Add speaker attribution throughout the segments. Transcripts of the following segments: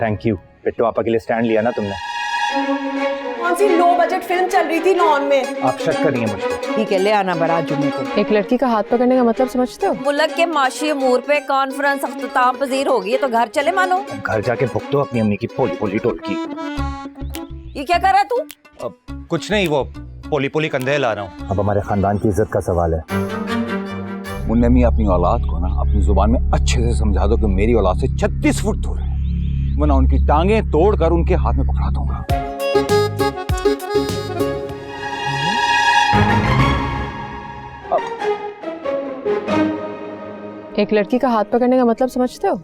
Speaker 1: Thank you. पिट्टू आपा के लिए स्टैंड लिया ना तुमने।
Speaker 2: कौन सी लो बजट फिल्म चल रही थी लॉन में?
Speaker 1: आप शक कर रही हैं मुझ पे।
Speaker 3: ठीक है, ले आना बरात जुम्मे को।
Speaker 4: एक लड़की का हाथ पकड़ने का मतलब समझते हो?
Speaker 5: मुल्क के माशी अमूर पे कॉन्फ्रेंस अख्ताम पजीर होगी तो घर चले मानो।
Speaker 1: अब घर जाके भुगतो अपनी अम्मी की पोली पोली टोटकी।
Speaker 5: ये क्या कर रहा है तू?
Speaker 1: अब कुछ नहीं, वो पोली पोली कंधे ला रहा हूँ। अब हमारे खानदान की इज्जत का सवाल है।
Speaker 6: मुन्ने मी अपनी औलाद को ना अपनी जुबान में अच्छे से समझा दो कि मेरी औलाद से 36 फुट दूर है, वरना उनकी टांगे तोड़कर उनके हाथ में पकड़ा दूंगा।
Speaker 4: एक लड़की का हाथ पकड़ने का मतलब समझते हो?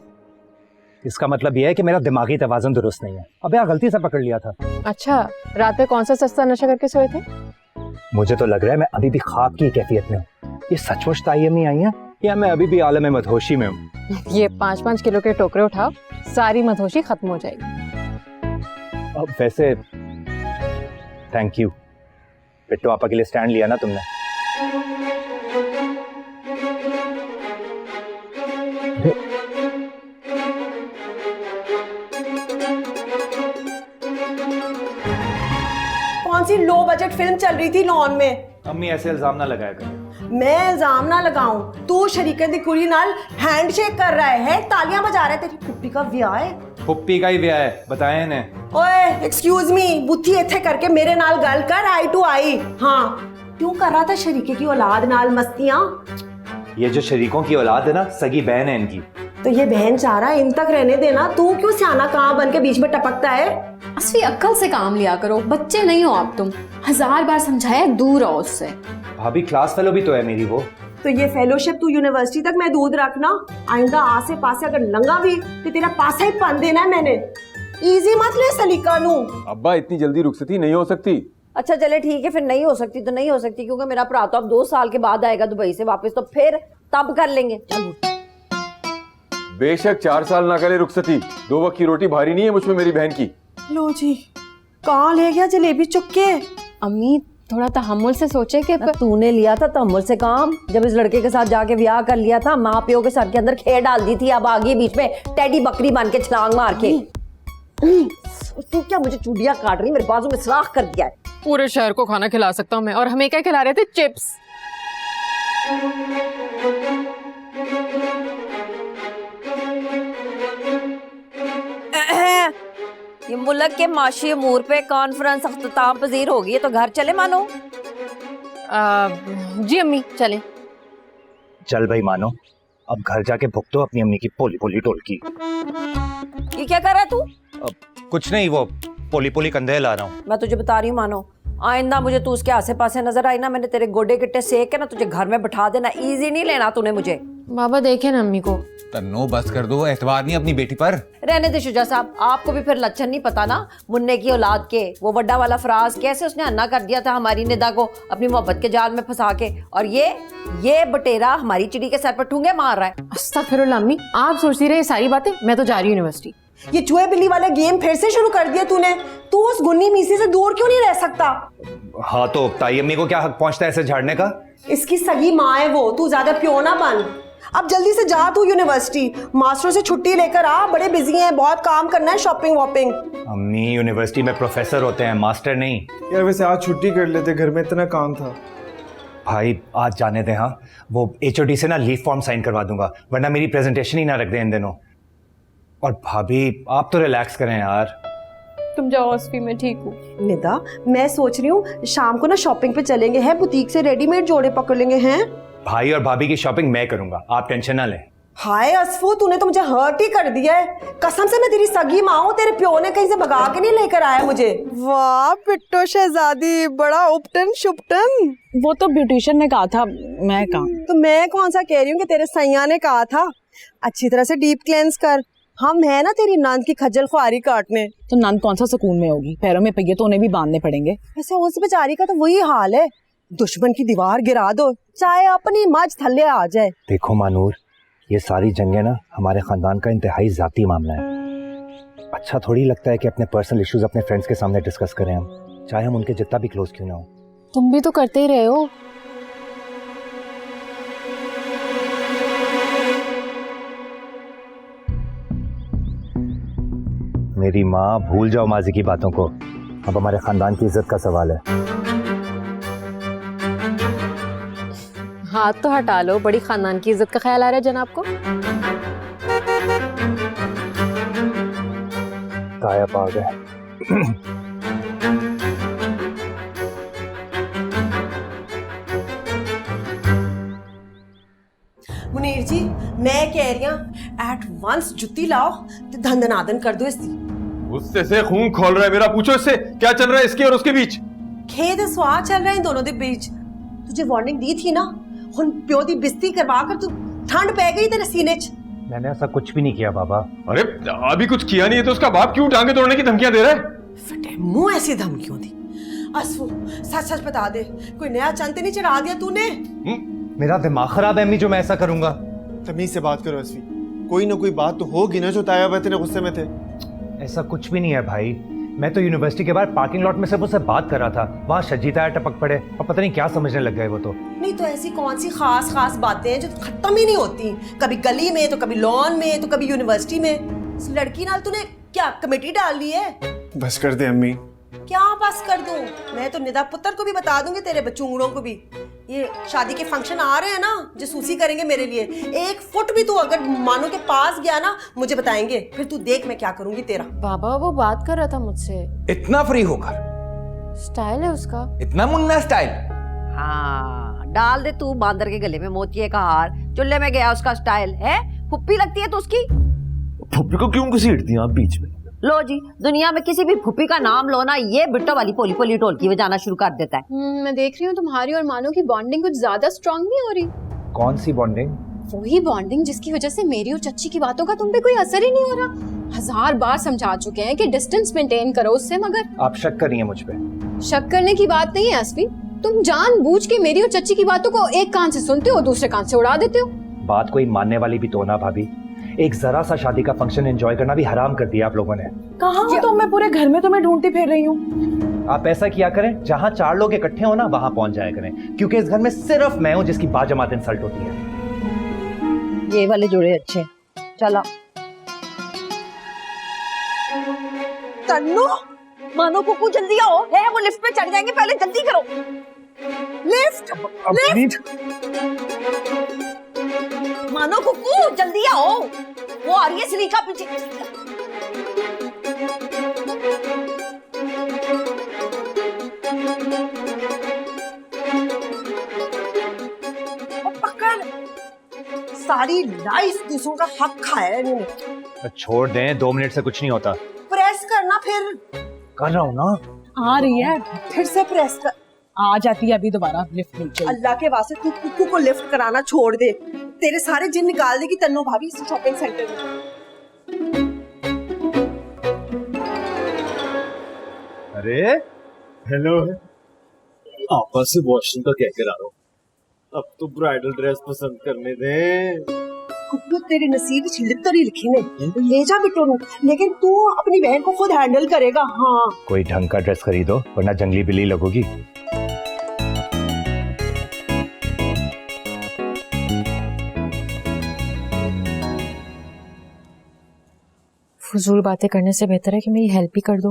Speaker 1: इसका मतलब यह है कि मेरा दिमागी तवाज़ुन दुरुस्त नहीं है। अब यार गलती से पकड़ लिया था।
Speaker 4: अच्छा, रात में कौन सा सस्ता नशा करके सोए थे?
Speaker 1: मुझे तो लग रहा है मैं अभी भी ख्वाब की कैफियत में हूँ। ये सचमुच तायमी आई है या मैं अभी भी आलम मदहोशी में हूँ?
Speaker 4: ये 5-5 किलो के टोकरे उठाओ, सारी मदहोशी खत्म हो जाएगी।
Speaker 1: अब वैसे थैंक यू। पिट्टू आपा के लिए स्टैंड लिया ना तुमने।
Speaker 2: कौन सी लो बजट फिल्म चल रही थी लॉन में?
Speaker 1: अम्मी ऐसे इल्जाम ना लगाया करें।
Speaker 2: मैं इल्जाम ना लगाऊं, तू शरीके दी कुड़ी नाल हैंडशेक कर रहा है, तालियां बजा रहा है। तेरी पुप्पी का ब्याह है?
Speaker 1: पुप्पी का ही ब्याह है, बताएं इन्हें।
Speaker 2: ओए एक्सक्यूज मी, बुद्धि इत्थे करके मेरे नाल गल कर, आई टू आई। हाँ, क्यों कर रहा था शरीके की औलाद नाल मस्तियां?
Speaker 1: ये जो शरीकों की औलाद है ना, सगी बहन है इनकी।
Speaker 2: तो ये बहन चाह रहा है इन तक रहने देना, तू क्यों सियाना कहाँ बन के बीच में टपकता है?
Speaker 7: असली अक्ल से काम लिया करो, बच्चे नहीं हो आप तुम। 1000 बार समझाया, दूर रहो उससे।
Speaker 1: भाभी क्लास फेलो भी तो है मेरी वो।
Speaker 2: तो ये फेलोशिप तू यूनिवर्सिटी तक महदूद रखना। आइंदा आसे पासे अगर लंगा भी तो तेरा पासा ही पन देना है मैंने। इजी मत ले सलीका नू।
Speaker 6: अब्बा इतनी जल्दी रुखसती नहीं हो सकती।
Speaker 5: अच्छा चले ठीक है, फिर नहीं हो सकती तो नहीं हो सकती, क्योंकि मेरा भरा तो अब 2 साल के बाद आएगा दुबई से वापस, तो फिर तब कर लेंगे। चल
Speaker 6: बेशक 4 साल ना करे रुखसती, 2 वक्त की रोटी भारी नहीं है मुझ में मेरी बहन की।
Speaker 2: लो जी, कहाँ ले गया जलेबी चुक्के?
Speaker 7: अम्मी थोड़ा तहम्मुल से सोचे कि
Speaker 5: तूने लिया था तमुल से काम, जब इस लड़के के साथ जाके ब्याह कर लिया था, माँ प्यो के सर के अंदर खेर डाल दी थी, अब आ गई बीच में टेडी बकरी बन के छलांग मार के। तू क्या मुझे चूड़ियां काट रही, मेरे बाजू में सुराख कर दिया है।
Speaker 4: पूरे शहर को खाना खिला सकता हूँ मैं, और हमें क्या खिला रहे थे? चिप्स।
Speaker 5: ये मुल्क के माशी अमूर पे कॉन्फ्रेंस अख्ताम पजीर होगी तो घर चले मानो।
Speaker 4: जी अम्मी चले।
Speaker 1: चल भाई मानो, अब घर जाके भुगतो अपनी अम्मी की पोली पोली टोटकी।
Speaker 5: ये क्या कर रहा है तू?
Speaker 1: अब कुछ नहीं, वो पोली पोली कंधे ला रहा हूँ।
Speaker 5: मैं तुझे बता रही हूँ मानो, आइंदा मुझे तू उसके आसे पासे नजर आई ना, मैंने तेरे गोडे गिट्टे सेक के ना तुझे घर में बैठा देना। इजी नहीं लेना तूने मुझे।
Speaker 4: बाबा देखे ना अम्मी को।
Speaker 6: तन्नो बस कर दो, एतबार नहीं अपनी बेटी पर।
Speaker 5: रहने दे शुजा साहब, आपको भी फिर लक्षण नहीं पता ना मुन्ने की औलाद के। वो बड़ा वाला फराज कैसे उसने अन्ना कर दिया था हमारी निदा को अपनी मोहब्बत के जाल में फंसा के, और ये बटेरा हमारी चिड़ी के सर पर ठूंगे मार रहा है।
Speaker 4: अस्तगफिरुल्लाह अम्मी, आप सोचती रहे ये सारी बातें, मैं तो जा रही हूँ यूनिवर्सिटी।
Speaker 2: ये चूहे बिल्ली वाला गेम फिर से शुरू कर दिया तूने। तू उस गुन्नी मीसी से दूर क्यों नहीं रह सकता?
Speaker 1: हाँ तो ताई अम्मी को क्या हक पहुंचता है ऐसे झाड़ने का?
Speaker 2: इसकी सगी माँ है वो, तू ज्यादा प्यो ना बन। अब जल्दी से जा तू यूनिवर्सिटी, मास्टरों से छुट्टी लेकर आ, बड़े बिजी हैं, बहुत काम करना है, शॉपिंग वॉपिंग।
Speaker 1: अम्मी यूनिवर्सिटी में प्रोफेसर होते हैं, मास्टर नहीं।
Speaker 8: यार वैसे आज छुट्टी कर लेते, घर में इतना काम था।
Speaker 1: भाई आज जाने दे। हाँ वो HOD से ना लीव फॉर्म साइन करवा दूंगा, वरना मेरी प्रेजेंटेशन ही ना रख दे इन दिनों। और भाभी आप तो रिलैक्स करें यार।
Speaker 4: तुम जाओ अस्फी, मैं ठीक हूँ।
Speaker 2: निदा मैं सोच रही हूँ शाम को ना शॉपिंग पे चलेंगे हैं, बुटीक से रेडीमेड जोड़े पकड़ लेंगे हैं।
Speaker 1: भाई और भाभी की शॉपिंग मैं करूंगा, आप टेंशन ना लें।
Speaker 2: हाय असफू, तूने तो मुझे हर्ट ही कर दिया है। कसम से मैं तेरी सगी माँ हूँ, तेरे प्यो ने कहीं से भगा के नहीं लेकर आया मुझे। वाह पिट्टो शहजादी, बड़ा उपटन शुपटन।
Speaker 3: वो तो ब्यूटिशियन ने कहा था, मैं कहा।
Speaker 2: तो मैं कौन सा कह रही हूँ कि तेरे सैया ने कहा था। अच्छी तरह से डीप क्लेंस कर, हम है ना तेरी नंद की खज्जल ख्वारी काटने।
Speaker 3: तो नंद कौन सा सुकून में होगी, पैरों में पहिए तो उन्हें भी बांधने पड़ेंगे।
Speaker 2: वैसे उस बेचारी का तो वही हाल है, दुश्मन की दीवार गिरा दो चाहे अपनी मज थल्ले आ जाए।
Speaker 1: देखो मानूर, ये सारी जंगें ना हमारे खानदान का इंतहाई जाती मामला है। अच्छा थोड़ी लगता है कि अपने पर्सनल इश्यूज अपने फ्रेंड्स के सामने डिस्कस करें हम, चाहे हम उनके जितना भी क्लोज क्यों ना हो।
Speaker 4: तुम भी तो करते ही रहे हो।
Speaker 1: मेरी माँ, भूल जाओ माजी की बातों को। अब हमारे खानदान की इज्जत का सवाल है।
Speaker 4: हाथ तो हटा लो, बड़ी खानदान की इज्जत का ख्याल आ रहा है जनाब को।
Speaker 1: गायब आ गए।
Speaker 2: मुनीर जी, मैं कह रही हूं एट वंस जुत्ती लाओ ते धंधनादन कर दो इसकी।
Speaker 9: गुस्से से खून खोल रहा है मेरा। पूछो इससे क्या चल रहा है इसके और उसके बीच।
Speaker 2: खेद स्वाद चल रहा है इन दोनों के बीच। तुझे वार्निंग दी थी ना, हुन प्यो दी बिस्ती करवा कर तू ठंड पै गई तेरे सीने च।
Speaker 1: मैंने ऐसा कुछ भी नहीं किया बाबा।
Speaker 9: अरे अभी कुछ किया नहीं है तो उसका बाप क्यों टांगे तोड़ने की धमकियां दे रहा है?
Speaker 2: फटे मुंह ऐसी धमकियों दी। असफू सच सच बता दे, कोई नया चंद नहीं चढ़ा दिया तूने?
Speaker 1: मेरा दिमाग खराब है अम्मी जो मैं ऐसा करूंगा।
Speaker 8: तमीज से बात करो असफी, कोई ना कोई बात तो होगी ना जो ताया हुए तेरे गुस्से में थे।
Speaker 1: ऐसा कुछ भी नहीं है भाई। मैं तो यूनिवर्सिटी के बाहर पार्किंग लॉट में सिर्फ उससे बात कर रहा था, वहां शजीता आया टपक पड़े और पता नहीं क्या समझने लग गए वो तो।
Speaker 2: नहीं तो ऐसी कौन सी खास खास बातें हैं जो खत्म ही नहीं होती, कभी गली में तो कभी लॉन में तो कभी यूनिवर्सिटी में। इस लड़की नाल तूने क्या कमेटी डाल ली है?
Speaker 8: बस कर दे अम्मी।
Speaker 2: क्या बस कर दूं? मैं तो निदा पुत्र को भी बता दूंगी, तेरे बचूंगड़ों को भी। ये शादी के फंक्शन आ रहे हैं ना, जसूसी करेंगे मेरे लिए। 1 फुट भी तू अगर मानो के पास गया ना, मुझे बताएंगे, फिर तू देख मैं क्या करूंगी तेरा।
Speaker 4: बाबा वो बात कर रहा था मुझसे।
Speaker 6: इतना फ्री होकर,
Speaker 4: स्टाइल है उसका,
Speaker 6: इतना मुन्ना स्टाइल।
Speaker 5: हाँ, डाल दे तू बांदर के गले में मोतिये का हार। चुल्ले में गया उसका स्टाइल है। फुप्पी लगती है तो उसकी।
Speaker 9: फुप्पी को क्यों घसीटती हैं आप बीच में?
Speaker 5: लो जी, दुनिया में किसी भी फुप्पी का नाम लो ना, ये बिट्टो वाली पोली पोली ढोलकी बजाना शुरू कर देता है।
Speaker 4: मैं देख रही हूँ तुम्हारी और मानो की बॉन्डिंग कुछ ज्यादा स्ट्रांग नहीं हो रही।
Speaker 1: कौन सी बॉन्डिंग?
Speaker 4: वही बॉन्डिंग जिसकी वजह से मेरी और चच्ची की बातों का तुम पे कोई असर ही नहीं हो रहा। 1000 बार समझा चुके हैं कि डिस्टेंस मेंटेन करो उससे, मगर
Speaker 1: आप शक कर रही हैं मुझ पे?
Speaker 4: शक करने की बात नहीं है असफी। तुम जानबूझ के मेरी और चच्ची की बातों को एक कान से सुनते हो, दूसरे कान से उड़ा देते हो।
Speaker 1: बात कोई मानने वाली भी तो ना भाभी। एक जरा सा शादी का फंक्शन एंजॉय करना भी हराम कर दिया आप लोगों ने।
Speaker 3: कहाँ हो तुम? मैं पूरे घर में तुम्हें ढूंढती फिर रही हूँ।
Speaker 1: आप ऐसा किया करें, जहां 4 लोग इकट्ठे हो ना वहां पहुंच जाया करें, क्योंकि इस घर में सिर्फ मैं हूं जिसकी बाजमात इंसल्ट होती है।
Speaker 5: ये वाले जोड़े अच्छे। चलो तन्नू, मानो कुकू जल्दी आओ, है वो लिफ्ट पे चढ़ जाएंगे, पहले जल्दी करो। लिफ्ट लिफ्ट, मानो कुकू जल्दी आओ, वो आ रही है सलीका पीछे। पकड़, सारी लाइफ दूसरों का हक खाया है इन्होंने।
Speaker 1: छोड़ दें, 2 मिनट से कुछ नहीं होता।
Speaker 2: प्रेस करना फिर।
Speaker 1: कर रहा हूं ना।
Speaker 3: आ रही है,
Speaker 2: फिर से प्रेस कर।
Speaker 3: आ जाती है अभी दोबारा लिफ्ट नीचे।
Speaker 2: अल्लाह के वास्ते तू कुकू को लिफ्ट कराना छोड़ दे, तेरे सारे जिन निकाल देगी तन्नू भाभी इस शॉपिंग सेंटर में।
Speaker 9: अरे हेलो, आपस से वॉशरूम का कह कर आ रहा हूँ। अब तो ब्राइडल ड्रेस पसंद करने दे।
Speaker 2: कुकू तेरे नसीब में छिलतर ही लिखे ने, ले जा बिट्टो नु, लेकिन तू अपनी बहन को खुद हैंडल करेगा। हाँ,
Speaker 1: कोई ढंग का ड्रेस खरीदो वरना जंगली बिल्ली लगोगी।
Speaker 4: फजूल बातें करने से बेहतर है कि मेरी हेल्प ही कर दो।